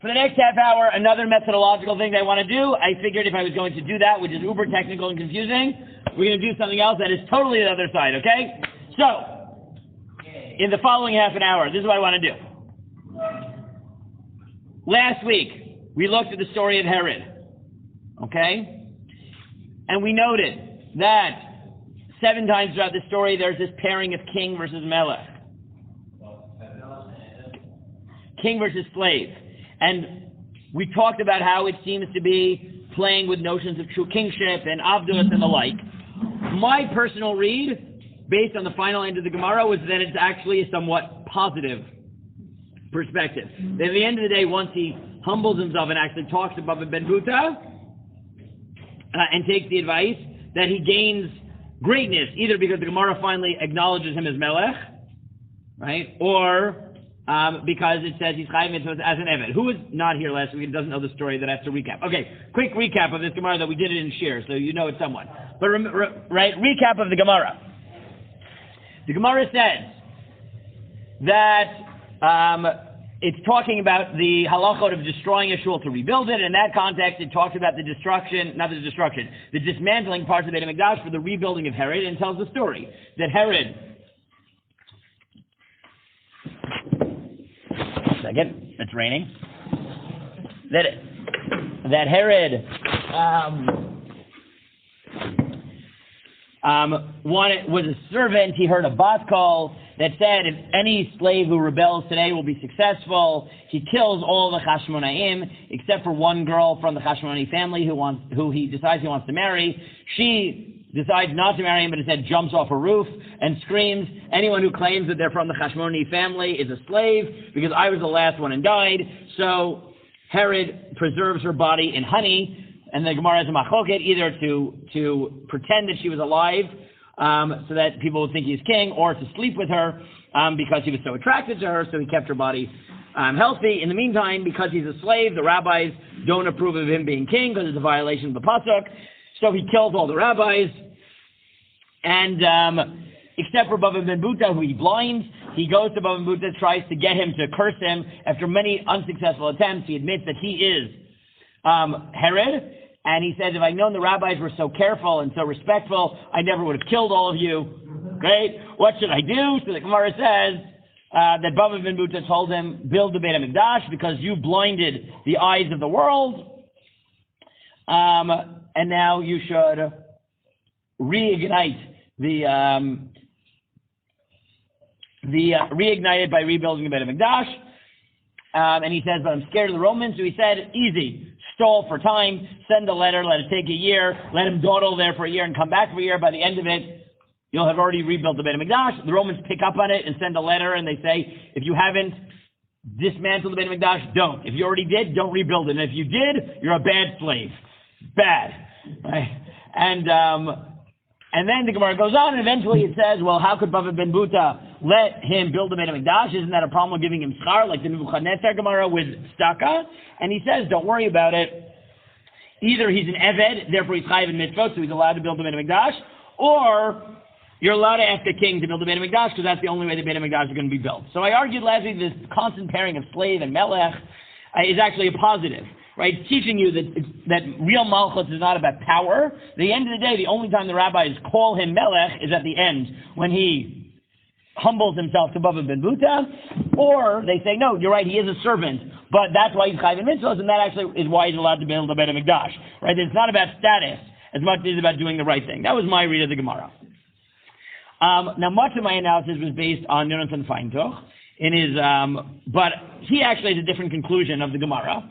For the next half hour, another methodological thing that I want to do. I figured if I was going to do that, which is uber technical and confusing, we're going to do something else that is totally the other side, okay? So, in the following half an hour, this is what I want to do. Last week, we looked at the story of Herod, okay? And we noted that 7 times throughout the story, there's this pairing of king versus melech. King versus slave. And we talked about how it seems to be playing with notions of true kingship and avdus and the like. My personal read, based on the final end of the Gemara, was that it's actually a somewhat positive perspective. That at the end of the day, once he humbles himself and actually talks to Bava ben Buta and takes the advice, that he gains greatness, either because the Gemara finally acknowledges him as Melech, right, or because it says he's chayav mitzvot as an eved. Who was not here last week and doesn't know the story that I have to recap? Okay, quick recap of this Gemara that we did it in Shir, so you know it somewhat. But right, recap of the Gemara. The Gemara says that it's talking about the halachot of destroying a shul to rebuild it. In that context, it talks about the dismantling parts of the Beit HaMikdash for the rebuilding of Herod, and tells the story that Herod. Second, it's raining. That Herod was a servant. He heard a bat call that said, if any slave who rebels today will be successful. He kills all the Chashmonaim except for one girl from the Chashmonai family who he decides he wants to marry. She decides not to marry him, but instead jumps off a roof and screams, anyone who claims that they're from the Chashmonai family is a slave, because I was the last one and died. So Herod preserves her body in honey, and the Gemara has a machoket, either to pretend that she was alive, so that people would think he's king, or to sleep with her, because he was so attracted to her, so he kept her body healthy. In the meantime, because he's a slave, the rabbis don't approve of him being king, because it's a violation of the pasuk. So he kills all the rabbis, and except for Bava ben Buta, who he blinds, he goes to Bava ben Buta, tries to get him to curse him. After many unsuccessful attempts, he admits that he is Herod, and he says, if I'd known the rabbis were so careful and so respectful, I never would have killed all of you. Great, what should I do? So the Gemara says that Bava ben Buta told him, build the Beit HaMikdash, because you blinded the eyes of the world. And now you should reignite reignite it by rebuilding the Beit HaMikdash. And he says, but I'm scared of the Romans. So he said, easy, stall for time, send a letter, let it take a year, let him dawdle there for a year and come back for a year. By the end of it, you'll have already rebuilt the Beit HaMikdash. The Romans pick up on it and send a letter, and they say, if you haven't dismantled the Beit HaMikdash, don't. If you already did, don't rebuild it. And if you did, you're a bad slave. Bad. Right? And then the Gemara goes on, and eventually it says, well, how could Bava ben Buta let him build the Beit HaMikdash? Isn't that a problem with giving him schar, like the Nebuchadnezzar Gemara with staka? And he says, don't worry about it. Either he's an eved, therefore he's chayav in mitzvot, so he's allowed to build the Beit HaMikdash, or you're allowed to ask a king to build the Beit HaMikdash, because that's the only way the Beit HaMikdash is going to be built. So I argued last week this constant pairing of slave and melech is actually a positive. Right, it's teaching you that real malchus is not about power. At the end of the day, the only time the rabbis call him melech is at the end, when he humbles himself to Bava ben Buta, or they say, no, you're right, he is a servant, but that's why he's chayav in mitzvos, and that actually is why he's allowed to build the Beit HaMikdash. Right, it's not about status as much as it's about doing the right thing. That was my read of the Gemara. Now, much of my analysis was based on Jonathan Feintuch in his, but he actually has a different conclusion of the Gemara.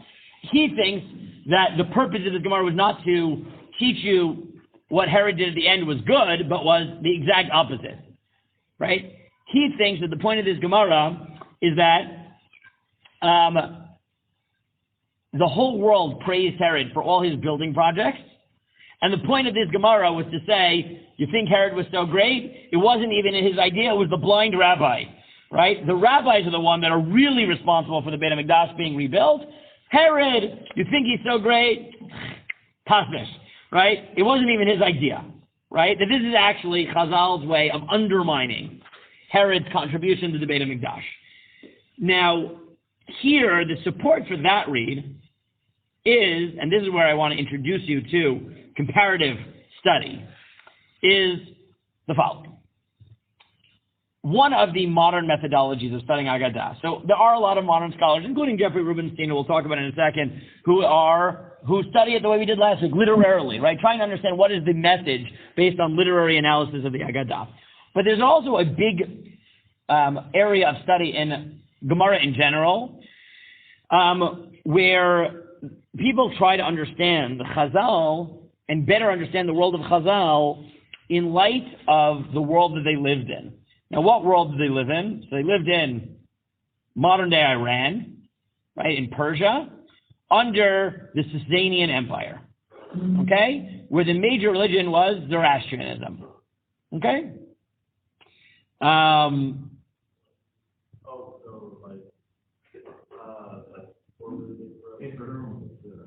He thinks that the purpose of this Gemara was not to teach you what Herod did at the end was good, but was the exact opposite, right? He thinks that the point of this Gemara is that the whole world praised Herod for all his building projects, and the point of this Gemara was to say, you think Herod was so great? It wasn't even his idea, it was the blind rabbi, right? The rabbis are the ones that are really responsible for the Beit HaMikdash being rebuilt. Herod, you think he's so great? Tasmish, right? It wasn't even his idea, right? That this is actually Chazal's way of undermining Herod's contribution to the Beit HaMikdash. Now, here, the support for that read is, and this is where I want to introduce you to comparative study, is the following. One of the modern methodologies of studying Agadah. So there are a lot of modern scholars, including Jeffrey Rubinstein, who we'll talk about in a second, who study it the way we did last week, literarily, right? Trying to understand what is the message based on literary analysis of the Agadah. But there's also a big area of study in Gemara in general, where people try to understand the Chazal and better understand the world of Chazal in light of the world that they lived in. Now, what world did they live in? So they lived in modern-day Iran, right, in Persia, under the Sasanian Empire, okay, where the major religion was Zoroastrianism, okay?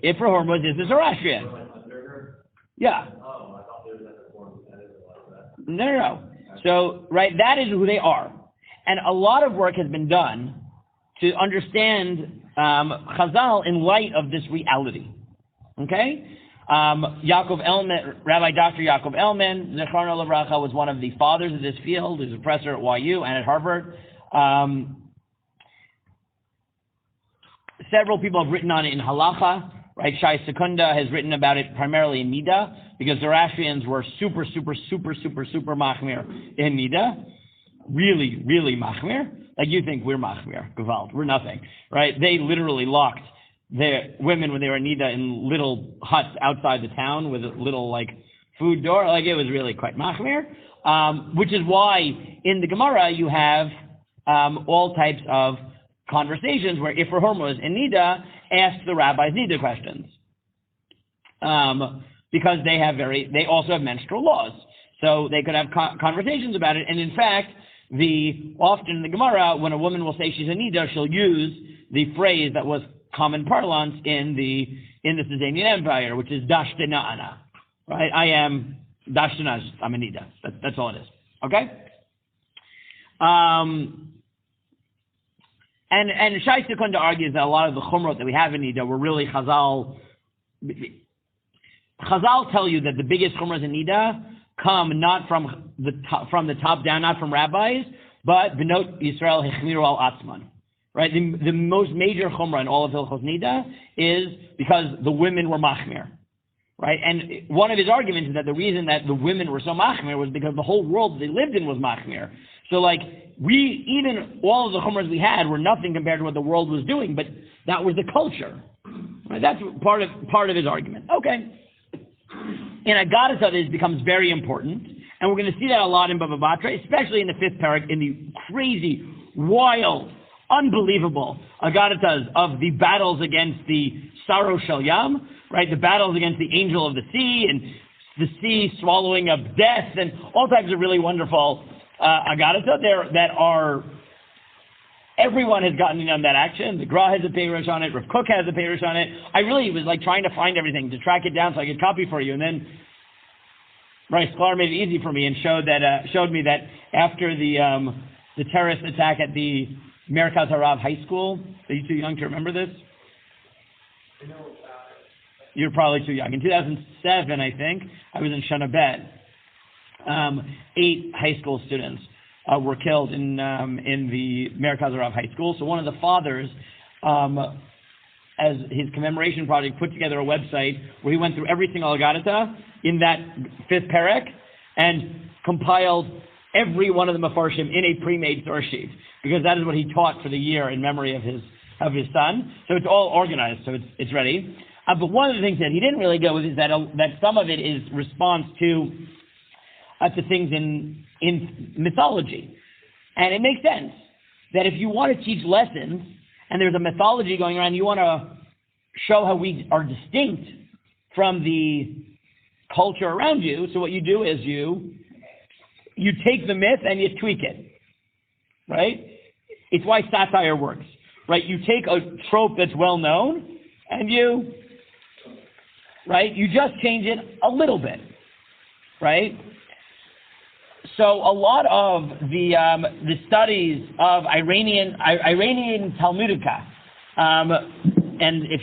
Ifra Hormuz is the Zoroastrian. Yeah. No. So, right, that is who they are. And a lot of work has been done to understand Chazal in light of this reality. Okay? Yaakov Elman, Rabbi Dr. Yaakov Elman, Zichrono Livracha, was one of the fathers of this field. He's a professor at YU and at Harvard. Several people have written on it in Halacha. Right, Shai Sekunda has written about it primarily in Nida, because Zoroastrians were super machmir in Nida. Really, really machmir. Like you think we're machmir, Gewalt. We're nothing, right? They literally locked their women when they were in Nida in little huts outside the town with a little, like, food door. Like, it was really quite machmir, which is why in the Gemara you have all types of conversations where Ifra Hormuz in Nida asks the rabbis Nida questions, because they also have menstrual laws, so they could have conversations about it. And in fact, often in the Gemara, when a woman will say she's a Nida, she'll use the phrase that was common parlance in the Sasanian Empire, which is Dashtana Ana, right? I am Dashtana, I'm a Nida. That's all it is. Okay. And Shai Sekunda argues that a lot of the chumrot that we have in Nida were really Chazal. Chazal tell you that the biggest chumras in Nida come not from the top down, not from rabbis, but B'not Yisrael Hechmiru al Atzman. Right? The most major chumrah in all of Hilchos Nida is because the women were machmir. Right? And one of his arguments is that the reason that the women were so machmir was because the whole world they lived in was machmir. So, like, even all of the chumras we had were nothing compared to what the world was doing, but that was the culture. Right? That's part of his argument. Okay. In Agadah, this becomes very important, and we're going to see that a lot in Bava Batra, especially in the fifth parak, in the crazy, wild, unbelievable Agadah of the battles against the Saro Shel Yam, right? The battles against the angel of the sea, and the sea swallowing up death, and all types of really wonderful Agadah there that are, everyone has gotten in on that action. The Gra has a peirush on it, Rav Kook has a peirush on it. I really was like trying to find everything to track it down so I could copy for you, and then Bryce Sklar made it easy for me and showed me that after the terrorist attack at the Merkaz Harav High School. Are you too young to remember this? You're probably too young. In 2007, I think, I was in Shana Bet. 8 high school students were killed in the Merkaz Harav High School. So one of the fathers, as his commemoration project, put together a website where he went through every single Agadah in that fifth parak and compiled every one of the Mefarshim in a pre-made source sheet, because that is what he taught for the year in memory of his son. So it's all organized, so it's ready. But one of the things that he didn't really go with is that some of it is response to things in mythology. And it makes sense that if you want to teach lessons and there's a mythology going around, you want to show how we are distinct from the culture around you. So what you do is you take the myth and you tweak it, right? It's why satire works, right? You take a trope that's well known and you just change it a little bit, right? So a lot of the studies of Iranian Talmudica And if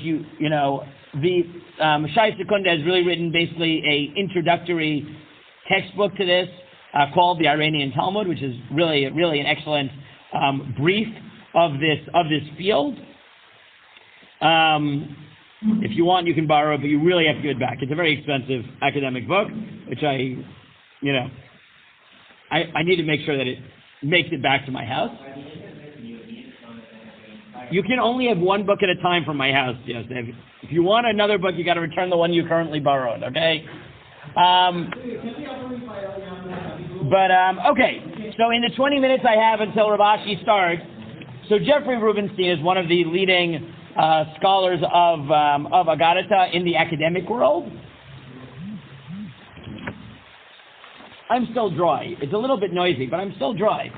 the Shai Sekunda has really written basically a introductory textbook to this called the Iranian Talmud, which is really an excellent brief of this field. If you want, you can borrow it, but you really have to give it back. It's a very expensive academic book, which I need to make sure that it makes it back to my house. You can only have one book at a time from my house, yes. If you want another book, you got to return the one you currently borrowed, okay? Okay. So in the 20 minutes I have until Rav Ashi starts, so Jeffrey Rubenstein is one of the leading scholars of Agadata in the academic world. I'm still dry. It's a little bit noisy, but I'm still dry.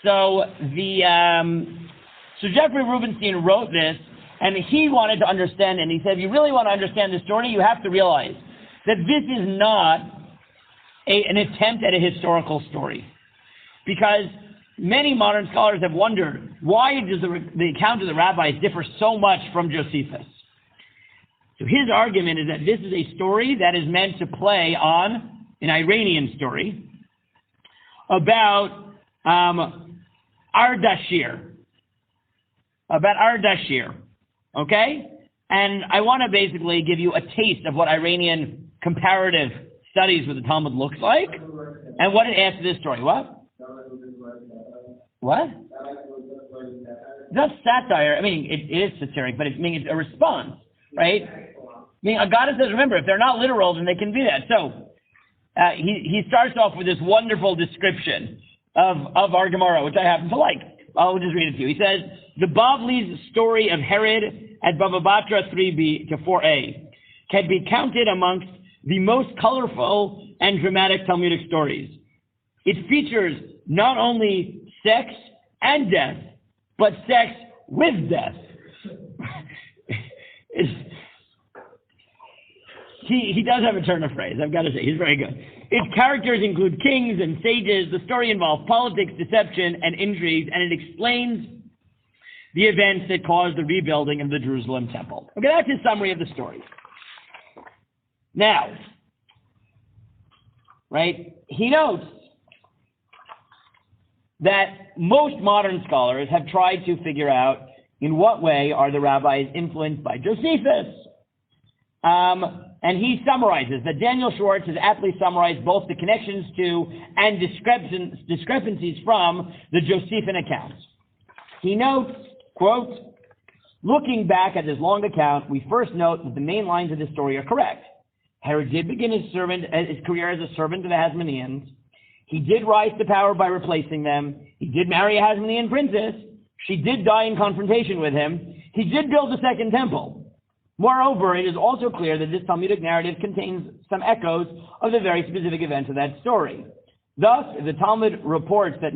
So Jeffrey Rubenstein wrote this, and he wanted to understand it. And he said, if you really want to understand the story, you have to realize that this is not an attempt at a historical story. Because many modern scholars have wondered, why does the account of the rabbis differ so much from Josephus? So his argument is that this is a story that is meant to play on an Iranian story about Ardashir. Okay? And I want to basically give you a taste of what Iranian comparative studies with the Talmud looks like and what it adds to this story. What? That's satire. I mean, it is satiric, but it's a response, right? I mean, Agada says, remember, if they're not literal, then they can be that. So he starts off with this wonderful description of our Gemara, which I happen to like. I'll just read it to you. He says, the Bavli's story of Herod at Bava Batra 3b to 4a can be counted amongst the most colorful and dramatic Talmudic stories. It features not only sex and death, but sex with death. He does have a turn of phrase, I've got to say. He's very good. Its characters include kings and sages. The story involves politics, deception, and intrigues, and it explains the events that caused the rebuilding of the Jerusalem temple. Okay, that's his summary of the story. Now, right, he notes that most modern scholars have tried to figure out in what way are the rabbis influenced by Josephus. And he summarizes that Daniel Schwartz has aptly summarized both the connections to and discrepancies from the Josephine accounts. He notes, quote, looking back at this long account, we first note that the main lines of this story are correct. Herod did begin his career as a servant to the Hasmoneans. He did rise to power by replacing them. He did marry a Hasmonean princess. She did die in confrontation with him. He did build a second temple. Moreover, it is also clear that this Talmudic narrative contains some echoes of the very specific events of that story. Thus, if the Talmud reports that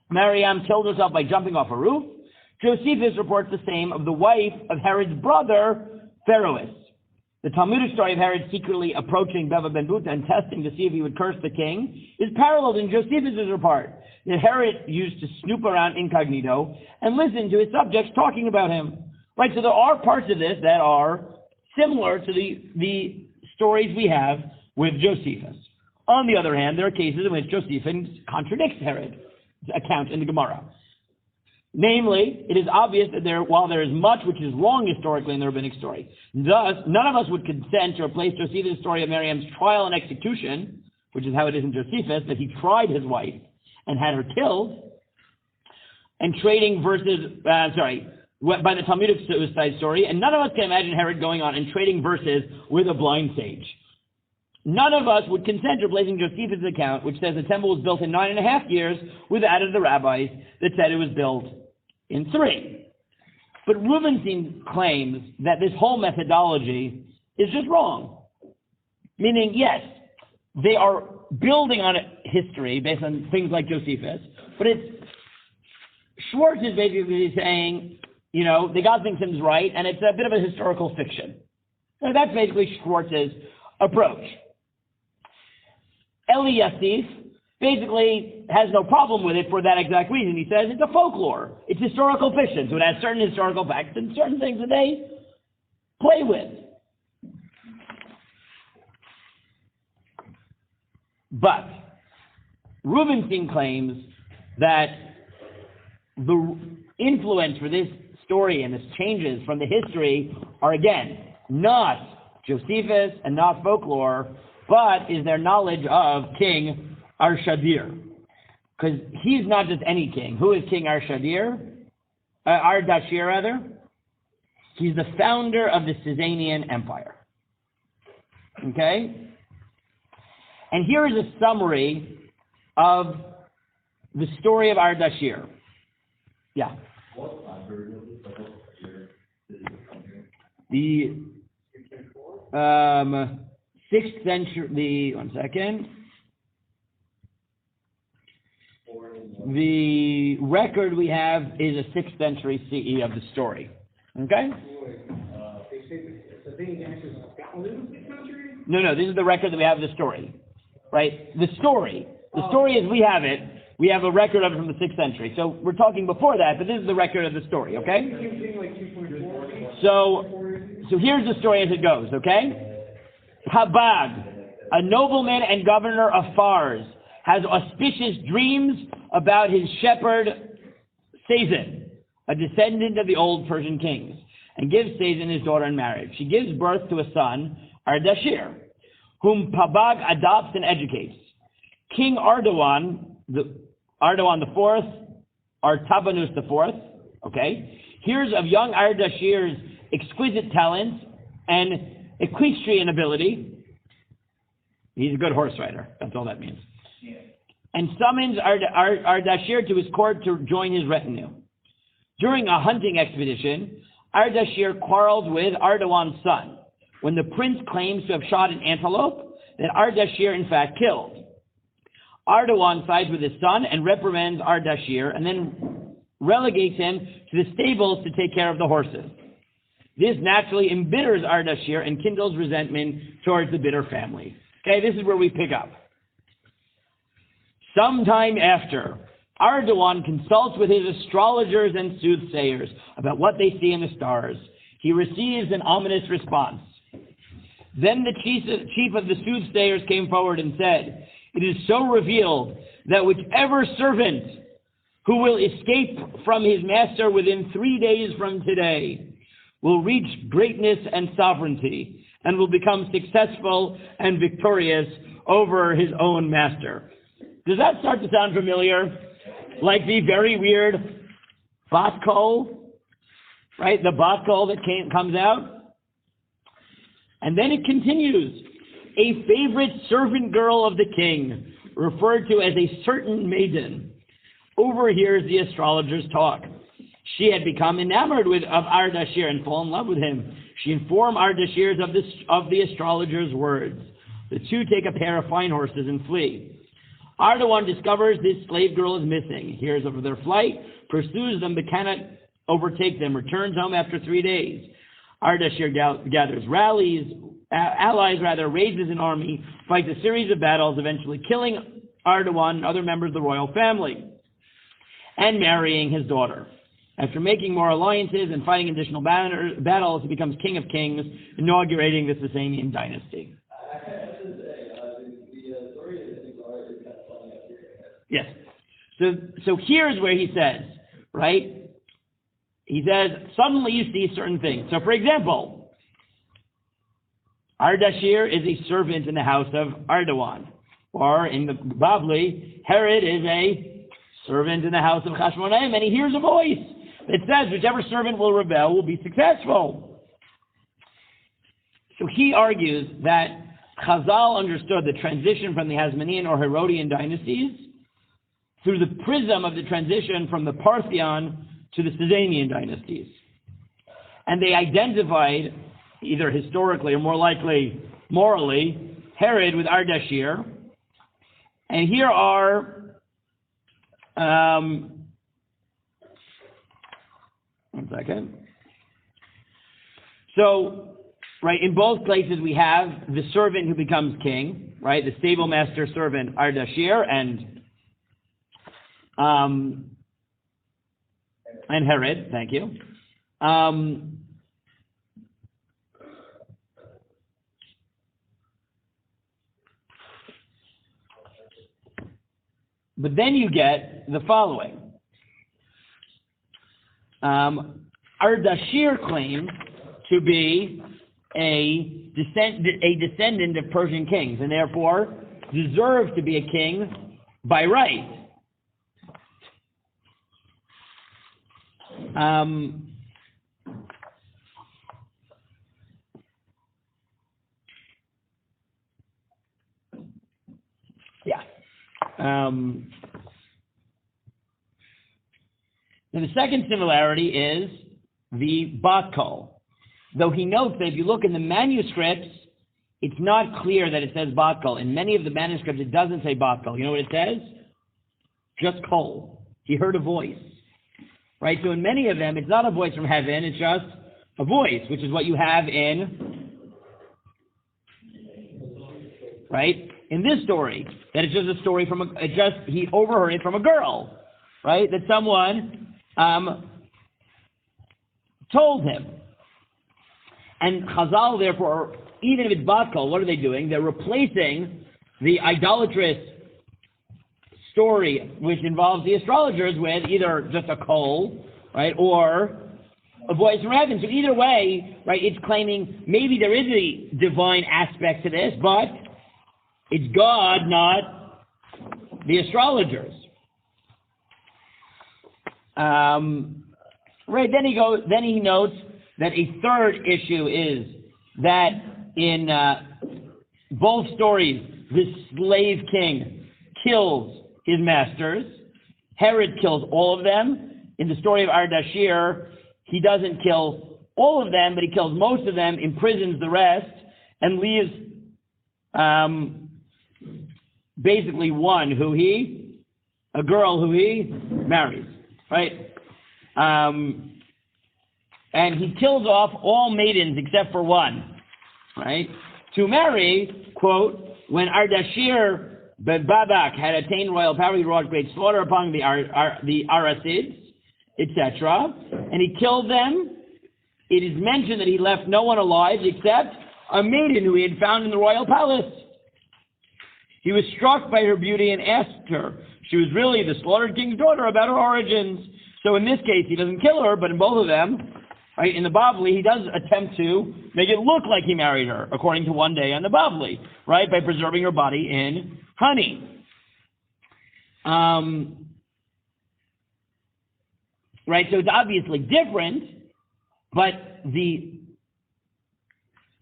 Miriam killed herself by jumping off a roof, Josephus reports the same of the wife of Herod's brother, Pharoah. The Talmudic story of Herod secretly approaching Beva ben Buta and testing to see if he would curse the king is paralleled in Josephus' report that Herod used to snoop around incognito and listen to his subjects talking about him. Right, so there are parts of this that are similar to the stories we have with Josephus. On the other hand, there are cases in which Josephus contradicts Herod's account in the Gemara. Namely, it is obvious that while there is much which is wrong historically in the rabbinic story, thus none of us would consent to replace Josephus' story of Miriam's trial and execution, which is how it is in Josephus, that he tried his wife and had her killed, and trading by the Talmudic suicide story, and none of us can imagine Herod going on and trading verses with a blind sage. None of us would consent to replacing Josephus' account, which says the temple was built in 9.5 years, with that of the rabbis that said it was built in 3. But Rubenstein claims that this whole methodology is just wrong. Meaning, yes, they are building on history based on things like Josephus, but Schwartz is basically saying, they got things right, and it's a bit of a historical fiction. So that's basically Schwartz's approach. Eli Yassif basically has no problem with it for that exact reason. He says it's a folklore. It's historical fiction, so it has certain historical facts and certain things that they play with. But Rubenstein claims that the influence for this story and its changes from the history are, again, not Josephus and not folklore, but is their knowledge of King Arshadir. Because he's not just any king. Who is King Ardashir, rather? He's the founder of the Sasanian Empire. Okay? And here is a summary of the story of Ardashir. Yeah. What period of the year did it come The 6th century, one second. The record we have is a 6th century CE of the story. Okay? No, this is the record that we have of the story. Right? The story as we have it, we have a record of it from the 6th century. So we're talking before that, but this is the record of the story, okay? So here's the story as it goes, okay? Pabag, a nobleman and governor of Fars, has auspicious dreams about his shepherd Sazin, a descendant of the old Persian kings, and gives Sazin his daughter in marriage. She gives birth to a son, Ardashir, whom Pabag adopts and educates. King Ardawan IV, Artabanus IV, okay, hears of young Ardashir's exquisite talent and equestrian ability. He's a good horse rider. That's all that means. Yeah. And summons Ardashir to his court to join his retinue. During a hunting expedition, Ardashir quarrels with Ardawan's son when the prince claims to have shot an antelope that Ardashir in fact killed. Ardawan sides with his son and reprimands Ardashir and then relegates him to the stables to take care of the horses. This naturally embitters Ardashir and kindles resentment towards the bitter family. Okay, this is where we pick up. Sometime after, Ardawan consults with his astrologers and soothsayers about what they see in the stars. He receives an ominous response. Then the chief of the soothsayers came forward and said, "It is so revealed that whichever servant who will escape from his master within 3 days from today will reach greatness and sovereignty and will become successful and victorious over his own master." Does that start to sound familiar? Like the very weird bat kol, right? The bat kol that comes out. And then it continues. A favorite servant girl of the king, referred to as a certain maiden, overhears the astrologer's talk. She had become enamored of Ardashir and fallen in love with him. She informed Ardashir of the astrologer's words. The two take a pair of fine horses and flee. Ardawan discovers this slave girl is missing, hears of their flight, pursues them but cannot overtake them, returns home after 3 days. Ardashir gathers allies, raises an army, fights a series of battles, eventually killing Ardawan and other members of the royal family, and marrying his daughter. After making more alliances and fighting additional battles, he becomes king of kings, inaugurating the Sasanian dynasty. Yes. So here's where he says, right? He says, suddenly you see certain things. So for example, Ardashir is a servant in the house of Ardawan. Or in the Babli, Herod is a servant in the house of Chashmonaim, and he hears a voice that says, whichever servant will rebel will be successful. So he argues that Chazal understood the transition from the Hasmonean or Herodian dynasties through the prism of the transition from the Parthian to the Sasanian dynasties. And they identified, either historically or more likely morally, Herod with Ardashir. And here are, one second. So, right, in both places we have the servant who becomes king. right? The stable master servant Ardashir and Herod, thank you. But then you get the following. Ardashir claims to be a descendant of Persian kings, and therefore deserves to be a king by right. Now the second similarity is the bat kol. Though he notes that if you look in the manuscripts, it's not clear that it says bat kol. In many of the manuscripts, it doesn't say bat kol. You know what it says? Just kol. He heard a voice. Right? So in many of them, it's not a voice from heaven, it's just a voice, which is what you have in, right? In this story, that it's just a story from he overheard it from a girl, right? That someone told him. And Chazal, therefore, even if it's bat kol, what are they doing? They're replacing the idolatrous story, which involves the astrologers, with either just a kol, right, or a voice from heaven. So either way, right, it's claiming maybe there is a divine aspect to this, but it's God, not the astrologers. Right, then he notes that a third issue is that in both stories, the slave king kills his masters. Herod kills all of them. In the story of Ardashir, he doesn't kill all of them, but he kills most of them, imprisons the rest, and leaves basically one a girl who he marries, right? And he kills off all maidens except for one, right? To marry, quote, when Ardashir ben Babak had attained royal power, he wrought great slaughter upon the Arasids, etc. And he killed them. It is mentioned that he left no one alive except a maiden who he had found in the royal palace. He was struck by her beauty and asked her. She was really the slaughtered king's daughter, about her origins. So in this case, he doesn't kill her, but in both of them, right, in the Bavli, he does attempt to make it look like he married her, according to one day on the Bavli, right, by preserving her body in honey. Right, so it's obviously different, but the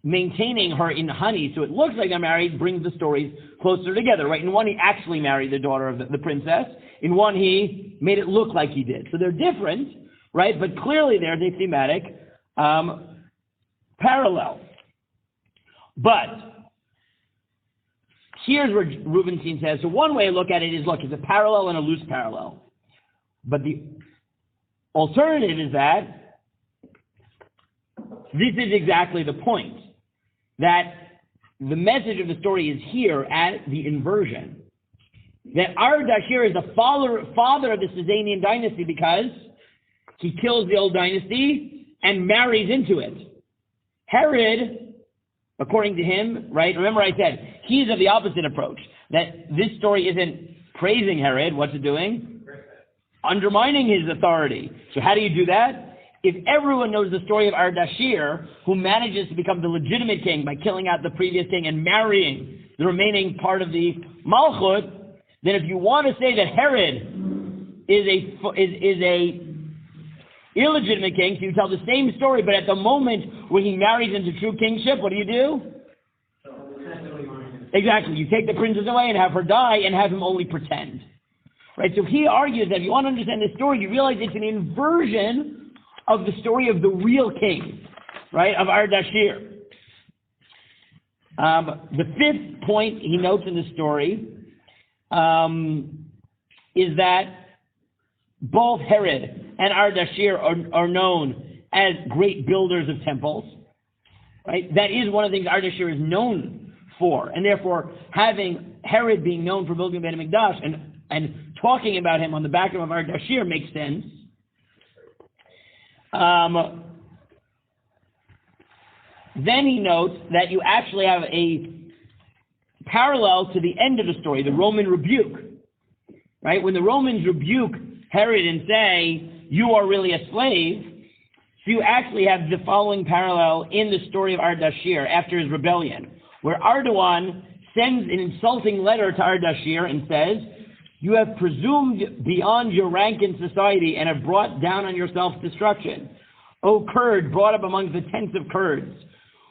maintaining her in honey so it looks like they're married brings the stories closer together, right? In one, he actually married the daughter of the princess. In one, he made it look like he did. So they're different, right? But clearly there's a thematic parallel. But here's where Rubenstein says, so one way to look at it is, look, it's a parallel and a loose parallel. But the alternative is that this is exactly the point. That the message of the story is here at the inversion. That Ardashir is the father of the Sasanian dynasty because he kills the old dynasty and marries into it. Herod, according to him, right, remember I said, he's of the opposite approach. That this story isn't praising Herod, what's it doing? Undermining his authority. So how do you do that? If everyone knows the story of Ardashir, who manages to become the legitimate king by killing out the previous king and marrying the remaining part of the Malchut, then if you want to say that Herod is a illegitimate king, so you tell the same story, but at the moment when he marries into true kingship, what do? Exactly. You take the princess away and have her die and have him only pretend. Right? So he argues that if you want to understand this story, you realize it's an inversion of the story of the real king, right, of Ardashir. The fifth point he notes in the story is that both Herod and Ardashir are known as great builders of temples. Right? That is one of the things Ardashir is known 4. And therefore, having Herod being known for building Beit HaMikdash and talking about him on the back of Ardashir makes sense. Then he notes that you actually have a parallel to the end of the story, the Roman rebuke. Right? When the Romans rebuke Herod and say, you are really a slave, so you actually have the following parallel in the story of Ardashir after his rebellion, where Ardawan sends an insulting letter to Ardashir and says, you have presumed beyond your rank in society and have brought down on yourself destruction. O Kurd, brought up among the tents of Kurds,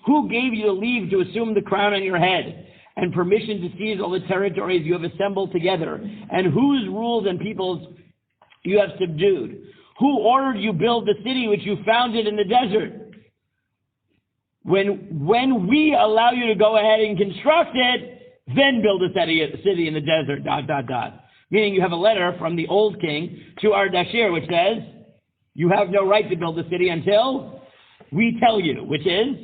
who gave you the leave to assume the crown on your head and permission to seize all the territories you have assembled together, and whose rules and peoples you have subdued? Who ordered you build the city which you founded in the desert? When we allow you to go ahead and construct it, then build a city in the desert, ... Meaning you have a letter from the old king to Ardashir, which says, you have no right to build a city until we tell you, which is,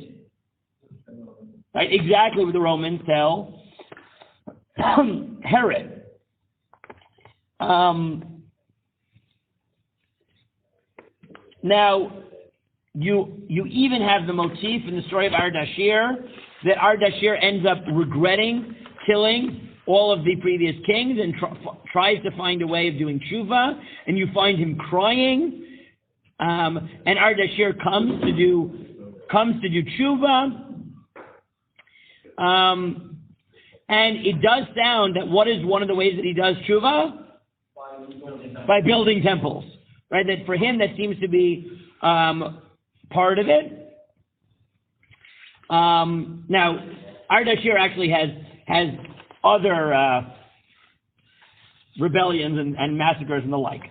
right, exactly what the Romans tell Herod. Now, you even have the motif in the story of Ardashir that Ardashir ends up regretting killing all of the previous kings and tries to find a way of doing tshuva, and you find him crying, and Ardashir comes to do tshuva, and it does sound that what is one of the ways that he does tshuva? By building temples, right? That for him that seems to be part of it. Now, Ardashir actually has other rebellions and massacres and the like.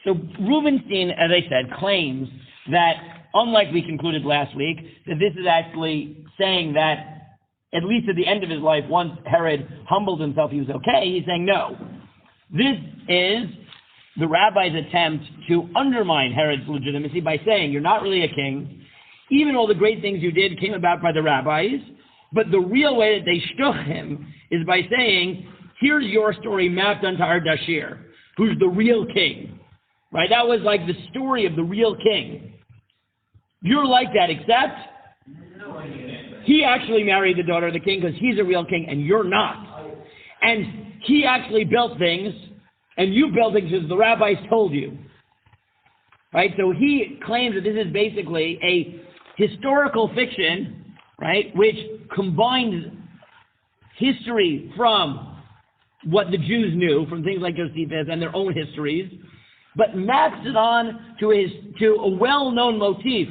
So Rubinstein, as I said, claims that, unlike we concluded last week, that this is actually saying that, at least at the end of his life, once Herod humbled himself, he was okay. He's saying, no. This is the rabbi's attempt to undermine Herod's legitimacy by saying, you're not really a king. Even all the great things you did came about by the rabbis. But the real way that they shtuch him is by saying, here's your story mapped onto Ardashir, who's the real king. Right? That was like the story of the real king. You're like that, except he actually married the daughter of the king because he's a real king and you're not. And he actually built things and you built things as the rabbis told you. Right? So he claims that this is basically a historical fiction, right, which combines history from what the Jews knew, from things like Josephus and their own histories, but maps it on to a well-known motif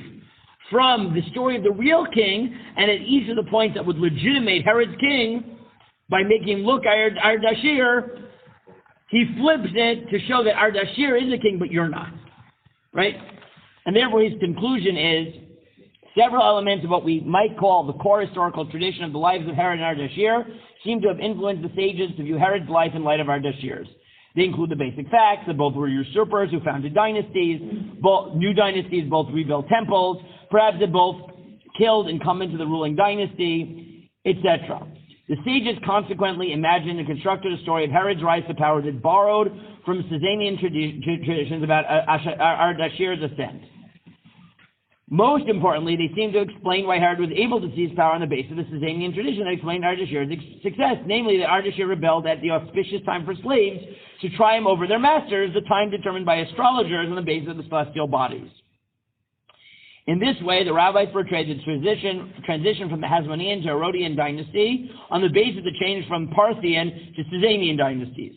from the story of the real king, and at each of the points that would legitimate Herod's king, by making him look at Ardashir, he flips it to show that Ardashir is a king, but you're not. Right? And therefore his conclusion is, several elements of what we might call the core historical tradition of the lives of Herod and Ardashir seem to have influenced the sages to view Herod's life in light of Ardashir's. They include the basic facts that both were usurpers who founded dynasties, new dynasties, both rebuilt temples, perhaps they both killed incumbents of the ruling dynasty, etc. The sages consequently imagined and constructed a story of Herod's rise to power that borrowed from Sasanian traditions about Ardashir's ascent. Most importantly, they seem to explain why Herod was able to seize power on the basis of the Sasanian tradition that explained Ardashir's success, namely that Ardashir rebelled at the auspicious time for slaves to triumph over their masters, the time determined by astrologers on the basis of the celestial bodies. In this way, the rabbis portrayed the transition from the Hasmonean to Herodian dynasty on the basis of the change from Parthian to Sasanian dynasties.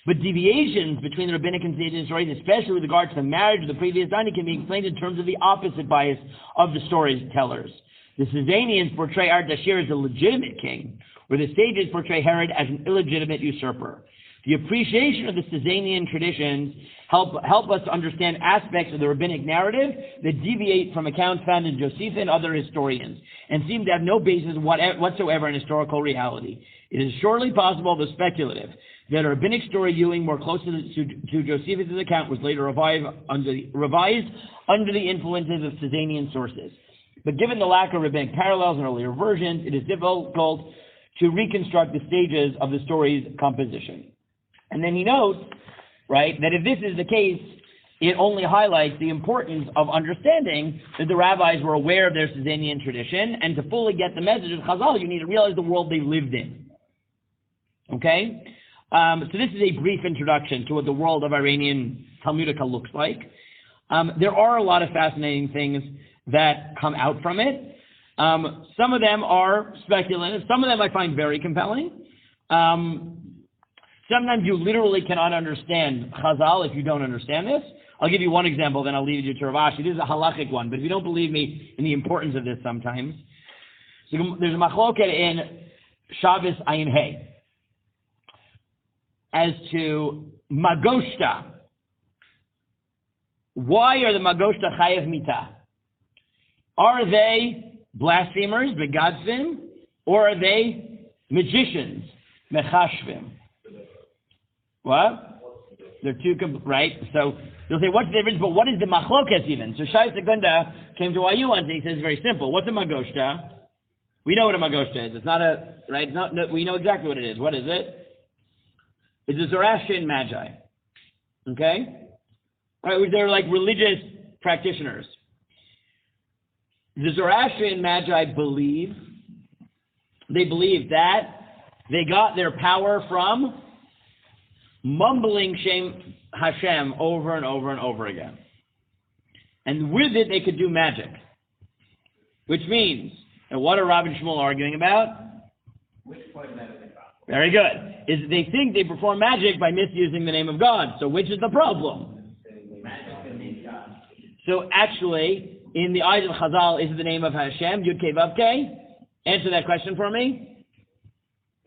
But deviations between the rabbinic and Sasanian stories, especially with regard to the marriage of the previous dynasty, can be explained in terms of the opposite bias of the storytellers. The Sasanians portray Ardashir as a legitimate king, where the sages portray Herod as an illegitimate usurper. The appreciation of the Sasanian traditions help us to understand aspects of the rabbinic narrative that deviate from accounts found in Josephus and other historians, and seem to have no basis whatsoever in historical reality. It is surely possible, though speculative, that a rabbinic story viewing more closely to Josephus' account was later revised under the influences of Sasanian sources. But given the lack of rabbinic parallels in earlier versions, it is difficult to reconstruct the stages of the story's composition. And then he notes, right, that if this is the case, it only highlights the importance of understanding that the rabbis were aware of their Sasanian tradition, and to fully get the message of Chazal, you need to realize the world they lived in. Okay? So this is a brief introduction to what the world of Iranian Talmudica looks like. There are a lot of fascinating things that come out from it. Some of them are speculative. Some of them I find very compelling. Sometimes you literally cannot understand Chazal if you don't understand this. I'll give you one example, then I'll leave you to Rav Ashi. This is a halachic one, but if you don't believe me in the importance of this sometimes, so there's a machloket in Shabbos Ayin Hey as to Magoshta. Why are the Magoshta chayav mitah? Are they blasphemers, begadfim, or are they magicians, mechashvim? What? They're two, right? So they'll say, what's the difference? But what is the machloket even? So Shai Segunda came to IU once and he says, very simple. What's a magoshta? We know what a magoshta is. It's not a, right? It's not, no, we know exactly what it is. What is it? It's a Zoroastrian magi. Okay? All right, they're like religious practitioners. The Zoroastrian magi believe that they got their power from mumbling Shem Hashem over and over and over again. And with it, they could do magic. Which means, and what are Rav and Shmuel arguing about? Which point of that is it? Very good. Is they think they perform magic by misusing the name of God. So which is the problem? Magic and name God. So actually, in the eyes of Chazal, is it the name of Hashem, Yud Kei Vav Kei? Answer that question for me.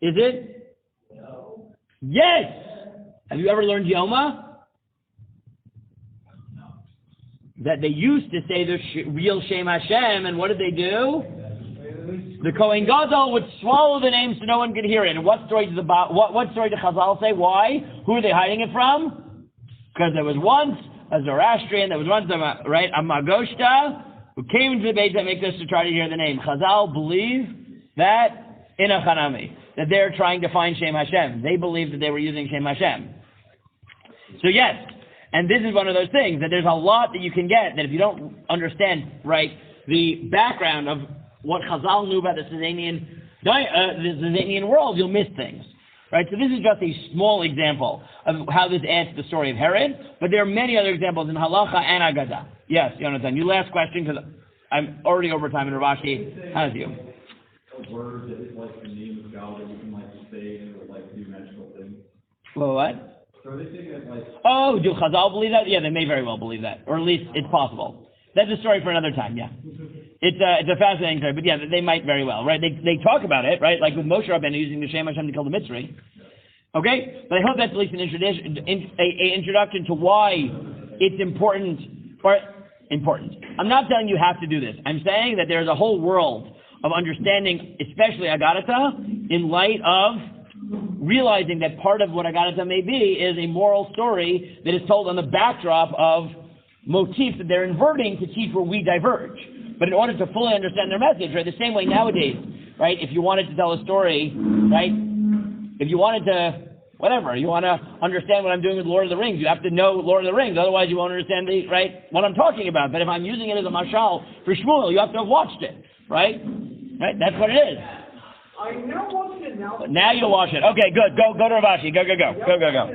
Is it? No. Yes! Have you ever learned Yoma? No. That they used to say the real Shem Hashem, and what did they do? The Kohen Gadol would swallow the name so no one could hear it. And what story did what story did Chazal say? Why? Who are they hiding it from? Because there was once a Zoroastrian, there was once a Magoshta, who came into the Beit HaMikdash to try to hear the name. Chazal believe that in a Chanami, that they're trying to find Shem Hashem. They believe that they were using Shem Hashem. So yes, and this is one of those things, that there's a lot that you can get, that if you don't understand, right, the background of what Chazal knew about the Sasanian world, you'll miss things. Right? So this is just a small example of how this adds to the story of Herod, but there are many other examples in Halacha and Agadah. Yes, Jonathan, you last question, because I'm already over time, and Rav Ashi has you. A word that is like the name of God that you can like say and it would like do magical things. Well, what? So are they saying that like... Oh, do Chazal believe that? Yeah, they may very well believe that, or at least it's possible. That's a story for another time, yeah. It's a fascinating story, but yeah, they might very well, right? They talk about it, right? Like with Moshe Rabbeinu using the Shem Hashem to kill the Mitzri. Okay? But I hope that's at least an introduction to why it's important. I'm not telling you have to do this. I'm saying that there's a whole world of understanding, especially Agadata, in light of realizing that part of what Agadata may be is a moral story that is told on the backdrop of motifs that they're inverting to teach where we diverge. But in order to fully understand their message, right, the same way nowadays, right, if you wanted to tell a story, right, if you wanted to, whatever, you want to understand what I'm doing with Lord of the Rings, you have to know Lord of the Rings, otherwise you won't understand what I'm talking about. But if I'm using it as a mashal for Shmuel, you have to have watched it, right? Right, that's what it is. I now watched it now. Now you'll watch it. Okay, good. Go to Rav Ashi. Go.